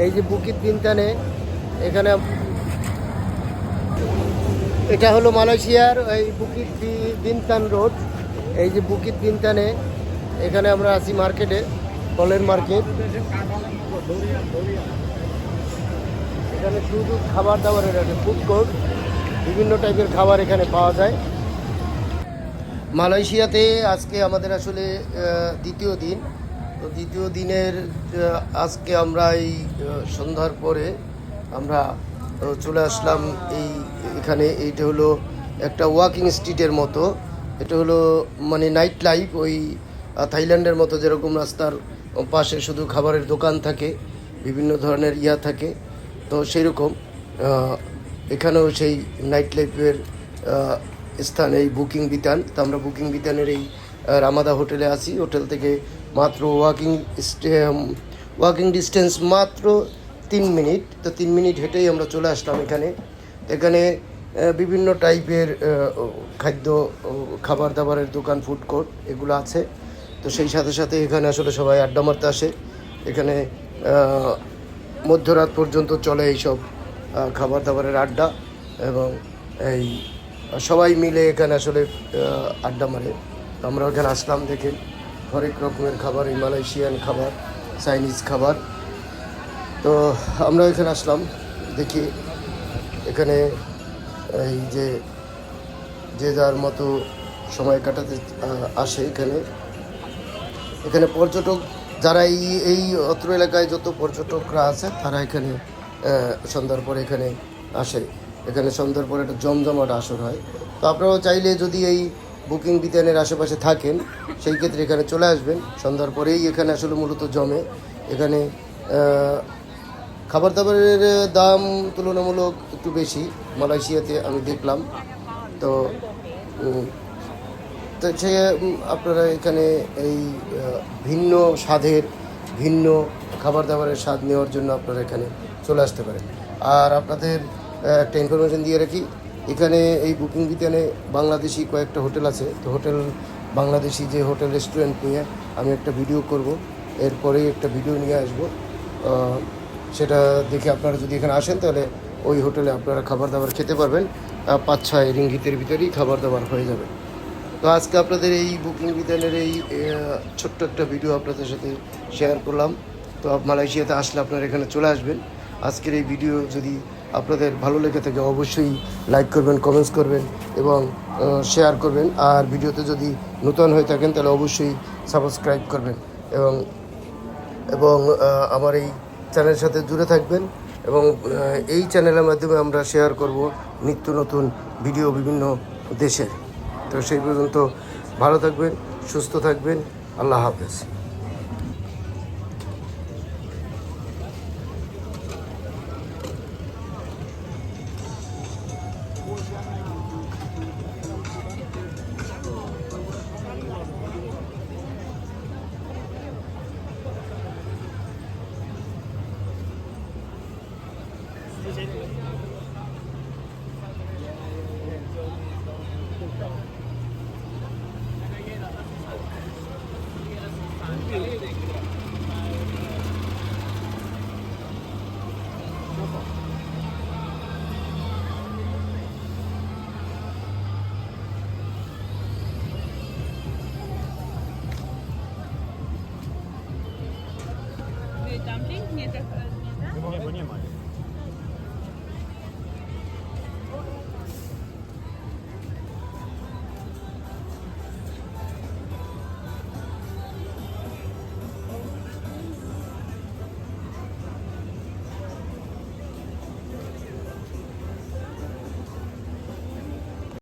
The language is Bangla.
এই যে বুকিত বিনতানে, এখানে এটা হলো মালয়েশিয়ার এই বুকিত বিনতান রোড। এই যে বুকিত বিনতানে, এখানে আমরা আছি মার্কেটে, ফলের মার্কেট। এখানে শুধু খাবার দাবারের একটা ফুড কোর্ট, বিভিন্ন টাইপের খাবার এখানে পাওয়া যায়। মালয়েশিয়াতে আজকে আমাদের আসলে দ্বিতীয় দিন। তো দ্বিতীয় দিনের আজকে আমরা এই সন্ধ্যার পরে আমরা চলে আসলাম এখানে। এইটা হলো একটা ওয়াকিং স্ট্রিটের মতো। এটা হলো মানে নাইট লাইফ, ওই থাইল্যান্ডের মতো যেরকম রাস্তার পাশে শুধু খাবারের দোকান থাকে, বিভিন্ন ধরনের থাকে, তো সেই রকম এখানেও সেই নাইট লাইফের স্থান এই বুকিং বিতান। তো আমরা বুকিং বিতানের এই রামাদা হোটেলে আছি। হোটেল থেকে মাত্র ওয়াকিং ডিস্টেন্স মাত্র 3 মিনিট। তো 3 মিনিট হেঁটেই আমরা চলে আসলাম এখানে। এখানে বিভিন্ন টাইপের খাদ্য, খাবার দাবারের দোকান, ফুড কোর্ট এগুলো আছে। তো সেই সাথে সাথে এখানে আসলে সবাই আড্ডা মারতে আসে। এখানে মধ্যরাত পর্যন্ত চলে এইসব খাবার দাবারের আড্ডা, এবং এই সবাই মিলে এখানে আসলে আড্ডা মারে। আমরা এখানে আসলাম, দেখে হরেক রকমের খাবার, এই মালয়েশিয়ান খাবার, চাইনিজ খাবার। তো আমরা এখানে আসলাম, দেখি এখানে এই যে যার মতো সময় কাটাতে আসে এখানে। এখানে পর্যটক যারা এই অত্র এলাকায় যত পর্যটকরা আছে তারা এখানে সন্ধ্যার পরে এখানে আসে। এখানে সন্ধ্যার পরে একটা জমজমাট আসর হয়। তো আপনারাও চাইলে যদি এই বুকিং বিতানের আশেপাশে থাকেন, সেই ক্ষেত্রে এখানে চলে আসবেন। সন্ধ্যার পরেই এখানে আসলে মূলত জমে। এখানে খাবার দাবারের দাম তুলনামূলক একটু বেশি মালয়েশিয়াতে আমি দেখলাম। তো তো সে আপনারা এখানে এই ভিন্ন স্বাদের, ভিন্ন খাবার দাবারের স্বাদ নেওয়ার জন্য আপনারা এখানে চলে আসতে পারেন। আর আপনাদের একটা ইনফরমেশন দিয়ে রাখি, এখানে এই বুকিং বিতানে বাংলাদেশি কয়েকটা হোটেল আছে। তো হোটেল বাংলাদেশি যে হোটেল রেস্টুরেন্ট নিয়ে আমি একটা ভিডিও করব, এরপরেই একটা ভিডিও নিয়ে আসব। সেটা দেখে আপনারা যদি এখানে আসেন তাহলে ওই হোটেলে আপনারা খাবার দাবার খেতে পারবেন। 5-6 রিঙ্গিতের ভিতরেই খাবার দাবার হয়ে যাবে। তো আজকে আপনাদের এই বুকিং বিতানের এই ছোট্ট একটা ভিডিও আপনাদের সাথে শেয়ার করলাম। তো মালয়েশিয়াতে আসলে আপনারা এখানে চলে আসবেন। আজকের এই ভিডিও যদি আপনাদের ভালো লেগে থাকে অবশ্যই লাইক করবেন, কমেন্টস করবেন এবং শেয়ার করবেন। আর ভিডিওতে যদি নতুন হয়ে থাকেন তাহলে অবশ্যই সাবস্ক্রাইব করবেন এবং এবং আমার এই চ্যানেলের সাথে জুড়ে থাকবেন। এবং এই চ্যানেলের মাধ্যমে আমরা শেয়ার করব নিত্য নতুন ভিডিও বিভিন্ন দেশের। তো সেই পর্যন্ত ভালো থাকবেন, সুস্থ থাকবেন। আল্লাহ হাফেজ। Dumpling? Nie, tak, nie, tak? Nie, bo nie ma.